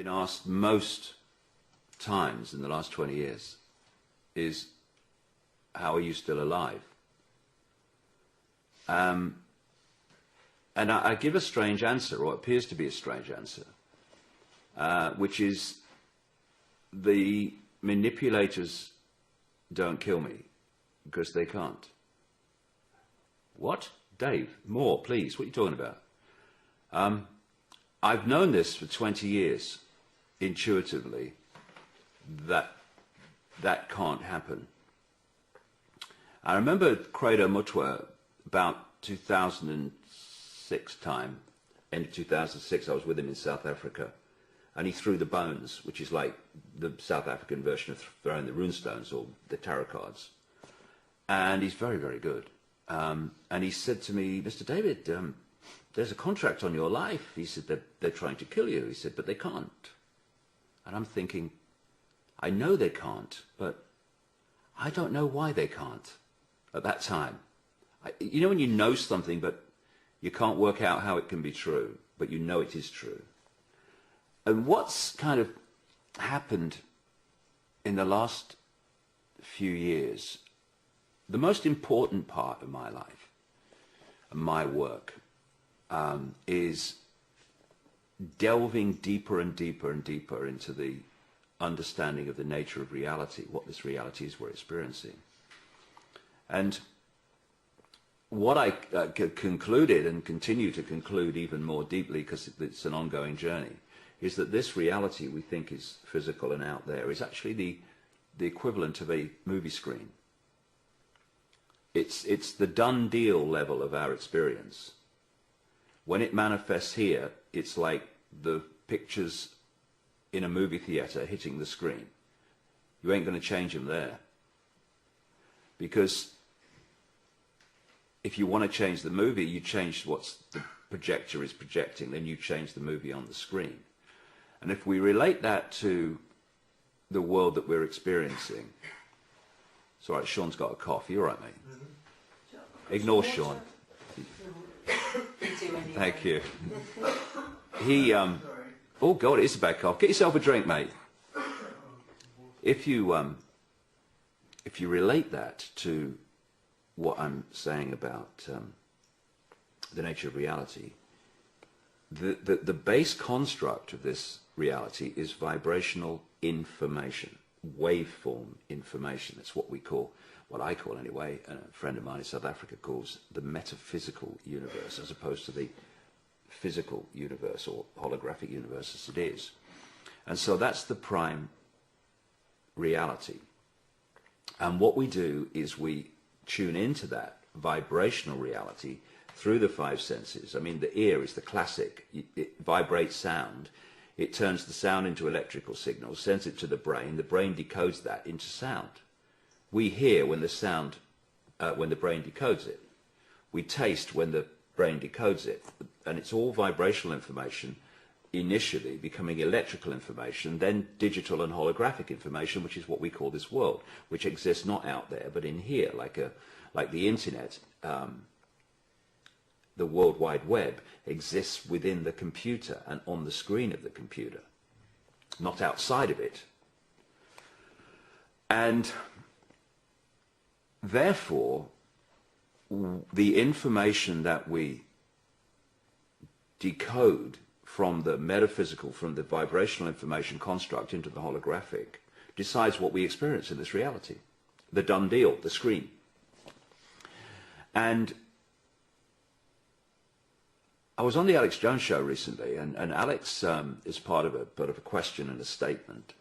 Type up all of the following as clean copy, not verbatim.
been asked most times in the last 20 years is, how are you still alive? And I give a strange answer, or it appears to be a strange answer, which is, the manipulators don't kill me because they can't. What? Dave, more, please. What are you talking about? I've known this for 20 years, intuitively, that that can't happen. I remember Credo Mutwa, about 2006 time, end of 2006, I was with him in South Africa, and he threw the bones, which is like the South African version of throwing the runestones or the tarot cards. And he's very, very good. And he said to me, Mr. David, there's a contract on your life. He said, they're trying to kill you. He said, but they can't. And I'm thinking, I know they can't, but I don't know why they can't at that time. You know when you know something, but you can't work out how it can be true, but you know it is true. And what's kind of happened in the last few years, the most important part of my life and my work is delving deeper and deeper and deeper into the understanding of the nature of reality, what this reality is we're experiencing. And what I concluded and continue to conclude even more deeply, because it's an ongoing journey, is that this reality we think is physical and out there is actually the equivalent of a movie screen. It's the done deal level of our experience. When it manifests here, it's like the pictures in a movie theater hitting the screen. You ain't going to change them there. Because if you want to change the movie, you change what the projector is projecting, then you change the movie on the screen. And if we relate that to the world that we're experiencing, it's all right, Sean's got a cough. You all right, mate? Mm-hmm. Ignore Sean. Thank you. He, oh God, it is a bad cough. Get yourself a drink, mate. If you relate that to what I'm saying about the nature of reality, the base construct of this reality is vibrational information, waveform information. It's what we call, what I call anyway, and a friend of mine in South Africa calls the metaphysical universe, as opposed to the physical universe or holographic universe as it is. And so that's the prime reality. And what we do is we tune into that vibrational reality through the five senses. I mean, the ear is the classic. It vibrates sound. It turns the sound into electrical signals, sends it to the brain decodes that into sound. We hear when the sound, when the brain decodes it. We taste when the brain decodes it. And it's all vibrational information, initially becoming electrical information, then digital and holographic information, which is what we call this world, which exists not out there, but in here, like the internet. The World Wide Web exists within the computer and on the screen of the computer, not outside of it. And therefore, the information that we decode from the metaphysical, from the vibrational information construct into the holographic, decides what we experience in this reality. The done deal, the screen. And I was on the Alex Jones show recently, and Alex, as part of a question and a statement,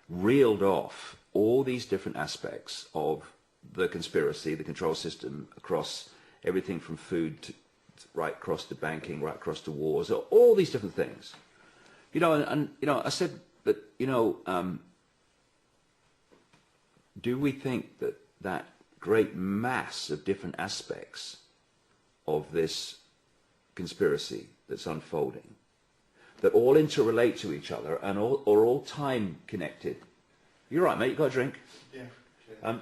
reeled off all these different aspects of the conspiracy, the control system, across everything from food to right across to banking, right across to wars, all these different things. You know, and you know, I said that, you know, do we think that that great mass of different aspects of this conspiracy that's unfolding, that all interrelate to each other and are all time connected? You're right, mate, you got a drink? Yeah.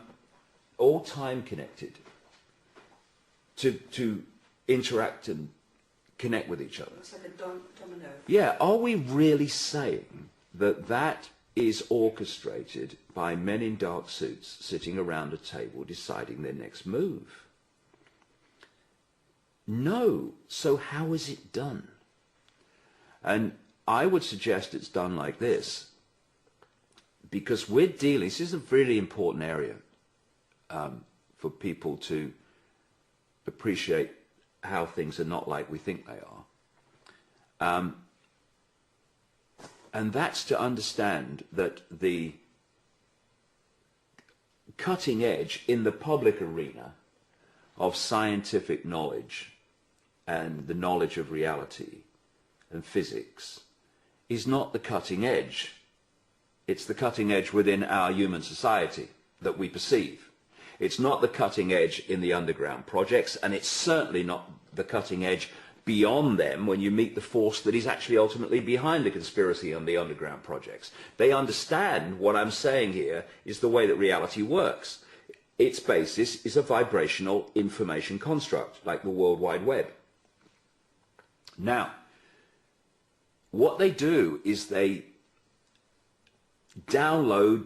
All time connected to interact and connect with each other. It's like a domino. Yeah, are we really saying that is orchestrated by men in dark suits sitting around a table deciding their next move. No. So how is it done? And I would suggest it's done like this, because we're dealing, this is a really important area for people to appreciate how things are not like we think they are. And that's to understand that the cutting edge in the public arena of scientific knowledge and the knowledge of reality and physics is not the cutting edge. It's the cutting edge within our human society that we perceive. It's not the cutting edge in the underground projects, and it's certainly not the cutting edge beyond them when you meet the force that is actually ultimately behind the conspiracy on the underground projects. They understand what I'm saying here is the way that reality works. Its basis is a vibrational information construct, like the World Wide Web. Now, what they do is they download,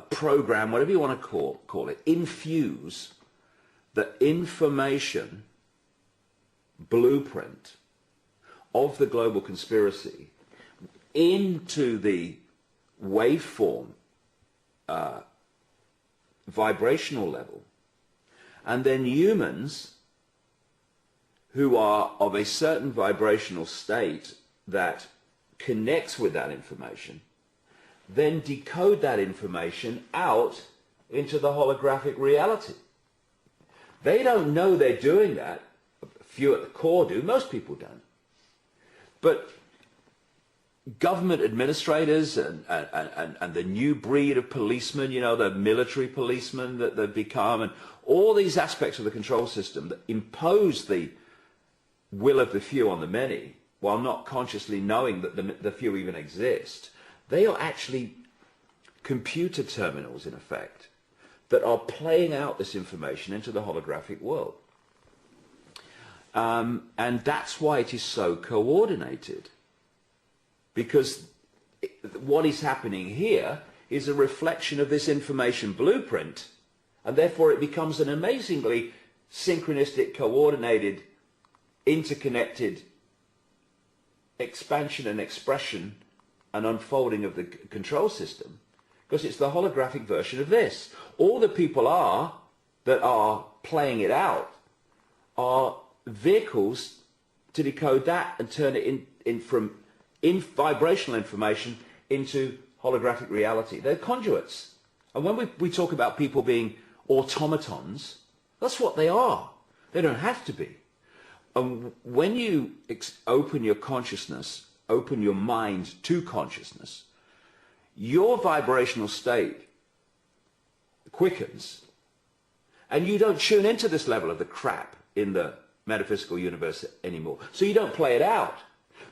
program, whatever you want to call it, infuse the information blueprint of the global conspiracy into the waveform vibrational level, and then humans who are of a certain vibrational state that connects with that information then decode that information out into the holographic reality. They don't know they're doing that. A few at the core do. Most people don't. But government administrators and the new breed of policemen, you know, the military policemen that they've become, and all these aspects of the control system that impose the will of the few on the many, while not consciously knowing that the few even exist, they are actually computer terminals, in effect, that are playing out this information into the holographic world. And that's why it is so coordinated. Because what is happening here is a reflection of this information blueprint, and therefore it becomes an amazingly synchronistic, coordinated, interconnected expansion and expression and unfolding of the control system, because it's the holographic version of this. All the people that are playing it out are vehicles to decode that and turn it from vibrational information into holographic reality. They're conduits. And when we talk about people being automatons, that's what they are. They don't have to be. And when you open your consciousness, open your mind to consciousness, your vibrational state quickens, and you don't tune into this level of the crap in the metaphysical universe anymore. So you don't play it out.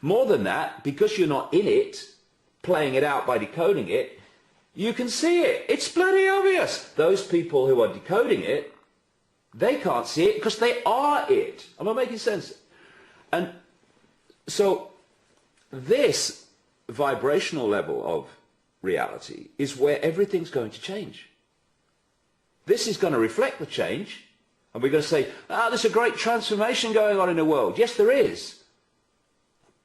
More than that, because you're not in it, playing it out by decoding it, you can see it. It's bloody obvious. Those people who are decoding it, they can't see it because they are it. Am I making sense? And so this vibrational level of reality is where everything's going to change. This is going to reflect the change, and we're going to say, there's a great transformation going on in the world. Yes, there is,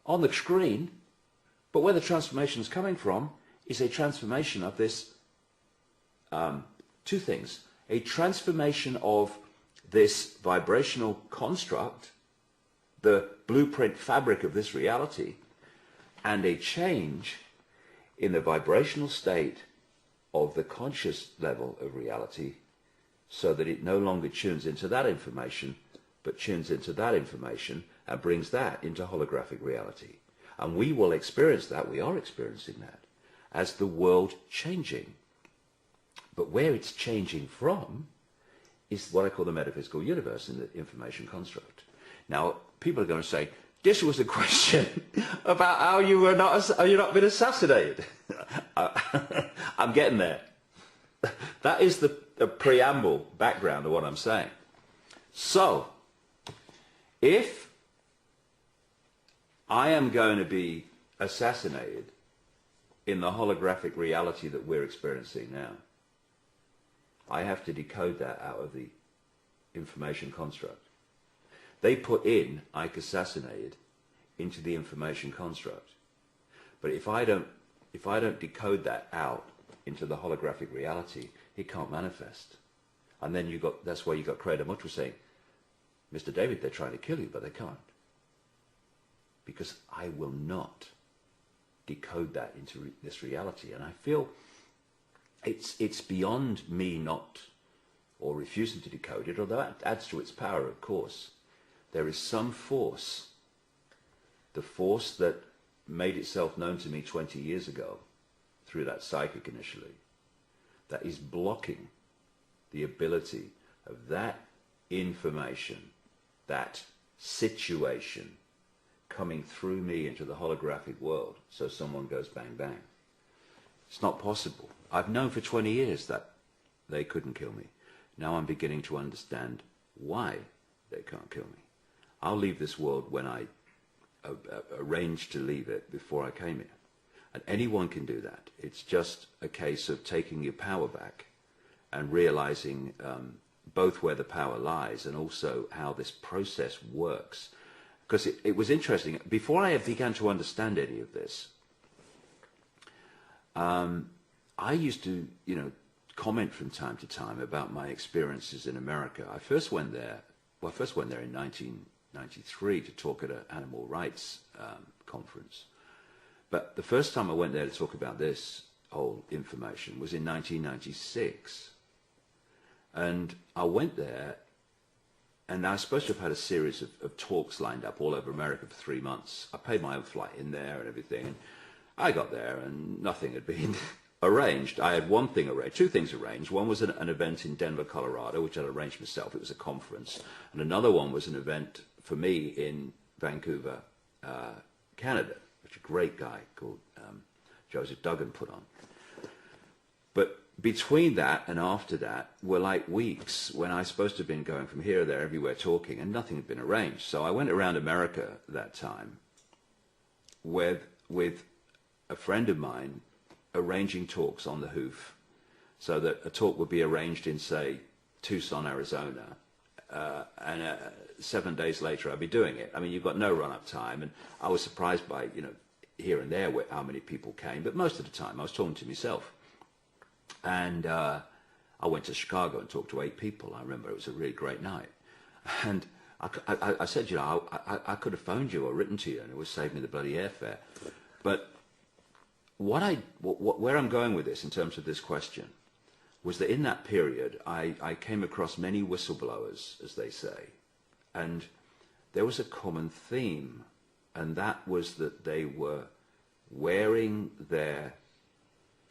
on the screen, but where the transformation is coming from is a transformation of this, two things. A transformation of this vibrational construct, the blueprint fabric of this reality, and a change in the vibrational state of the conscious level of reality, so that it no longer tunes into that information, but tunes into that information and brings that into holographic reality. And we will experience that, we are experiencing that, as the world changing. But where it's changing from is what I call the metaphysical universe in the information construct. Now, people are going to say, this was a question about how you not been assassinated. I'm getting there. That is the preamble background of what I'm saying. So, if I am going to be assassinated in the holographic reality that we're experiencing now. I have to decode that out of the information construct. They put in Ike assassinated into the information construct. But if I don't decode that out into the holographic reality, it can't manifest. And then that's why you got Creator Mutra saying, Mr. David, they're trying to kill you, but they can't. Because I will not decode that into this reality. And I feel it's beyond me not or refusing to decode it, although that adds to its power, of course. There is some force, the force that made itself known to me 20 years ago through that psychic initially, that is blocking the ability of that information, that situation coming through me into the holographic world, so someone goes bang bang. It's not possible. I've known for 20 years that they couldn't kill me. Now I'm beginning to understand why they can't kill me. I'll leave this world when I arranged to leave it before I came here. And anyone can do that. It's just a case of taking your power back and realizing both where the power lies and also how this process works. Because it was interesting. Before I began to understand any of this, I used to, comment from time to time about my experiences in America. I first went there in 1993 to talk at an animal rights conference. But the first time I went there to talk about this whole information was in 1996. And I went there, and I was supposed to have had a series of talks lined up all over America for 3 months. I paid my own flight in there and everything. And I got there, and nothing had been arranged. I had one thing arranged, two things arranged. One was an event in Denver, Colorado, which I'd arranged myself. It was a conference. And another one was an event for me in Vancouver, Canada, which a great guy called Joseph Duggan put on. But between that and after that were like weeks when I was supposed to have been going from here to there, everywhere talking, and nothing had been arranged. So I went around America that time with a friend of mine arranging talks on the hoof so that a talk would be arranged in, say, Tucson, Arizona, and 7 days later I'd be doing it. I mean, you've got no run-up time, and I was surprised by, here and there how many people came, but most of the time I was talking to myself. And I went to Chicago and talked to 8 people. I remember it was a really great night. And I said, I could have phoned you or written to you, and it would save me the bloody airfare. But where I'm going with this in terms of this question was that in that period, I came across many whistleblowers, as they say, and there was a common theme, and that was that they were wearing their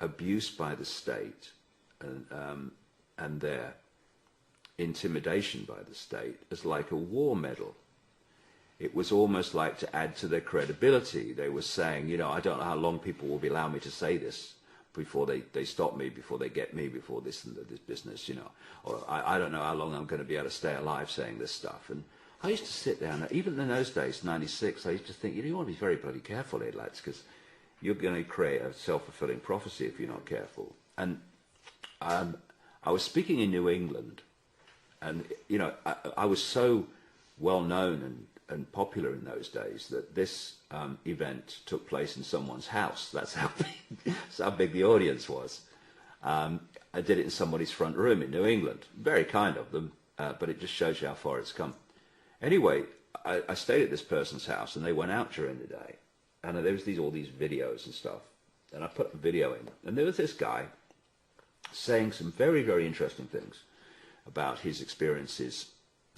abuse by the state and their intimidation by the state as like a war medal. It was almost like to add to their credibility. They were saying, I don't know how long people will be allowing me to say this before they stop me, before they get me, before this and this business, or I don't know how long I'm going to be able to stay alive saying this stuff. And I used to sit down, even in those days, 96, I used to think, you want to be very bloody careful here, lads, because you're going to create a self-fulfilling prophecy if you're not careful. And I was speaking in New England, and I was so well known and popular in those days that this event took place in someone's house. That's how big the audience was. I did it in somebody's front room in New England. Very kind of them, but it just shows you how far it's come. Anyway, I stayed at this person's house, and they went out during the day. And there was all these videos and stuff. And I put the video in. And there was this guy saying some very, very interesting things about his experiences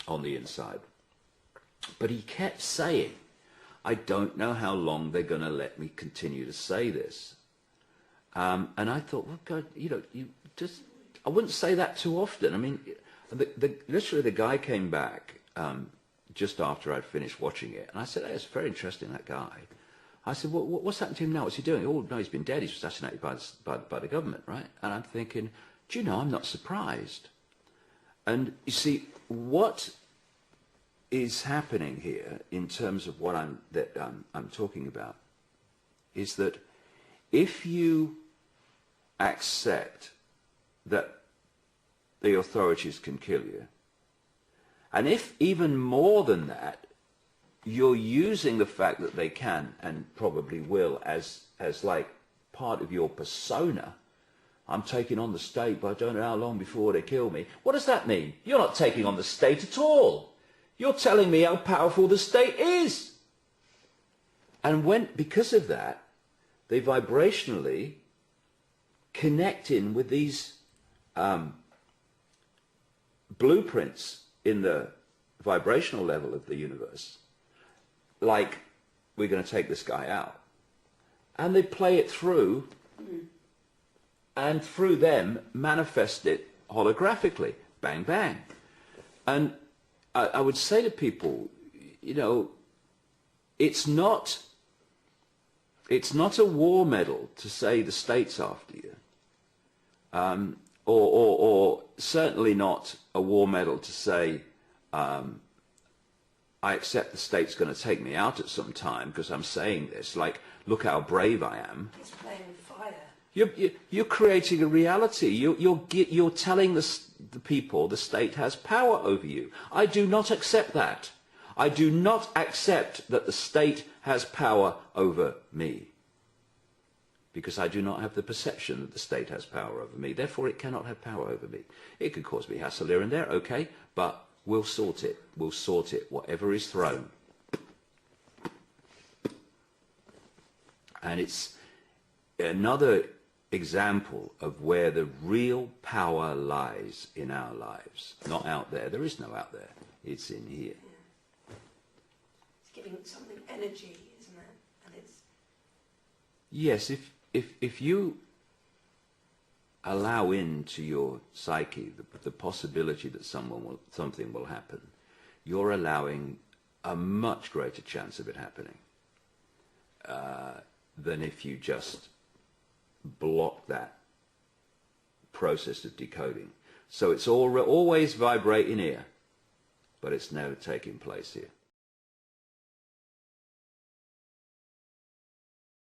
on the inside. But he kept saying, I don't know how long they're going to let me continue to say this. And I thought, well, God, I wouldn't say that too often. I mean, literally the guy came back just after I'd finished watching it. And I said, hey, it's very interesting, that guy. I said, well, what's happened to him now? What's he doing? Oh, no, he's been dead. He was assassinated by the government, right? And I'm thinking, do you know, I'm not surprised. And you see, what is happening here in terms of what I'm talking about is that if you accept that the authorities can kill you, and if even more than that, you're using the fact that they can and probably will as like part of your persona. I'm taking on the state, but I don't know how long before they kill me. What does that mean? You're not taking on the state at all. You're telling me how powerful the state is. And because of that, they vibrationally connect in with these blueprints in the vibrational level of the universe. Like, we're going to take this guy out. And they play it through, and through them manifest it holographically. Bang, bang. And I would say to people, you know, it's not a war medal to say the state's after you. Or certainly not a war medal to say, I accept the state's going to take me out at some time because I'm saying this. Like, look how brave I am. It's playing with fire. You're creating a reality. You're telling the people the state has power over you. I do not accept that. I do not accept that the state has power over me. Because I do not have the perception that the state has power over me. Therefore, it cannot have power over me. It could cause me hassle here and there, okay, but we'll sort it. We'll sort it, whatever is thrown. And it's another example of where the real power lies in our lives. Not out there. There is no out there. It's in here. Yeah. It's giving something energy, isn't it? And it's... Yes, if you allow into your psyche the possibility that something will happen, you're allowing a much greater chance of it happening than if you just block that process of decoding. So it's always vibrating here, but it's never taking place here.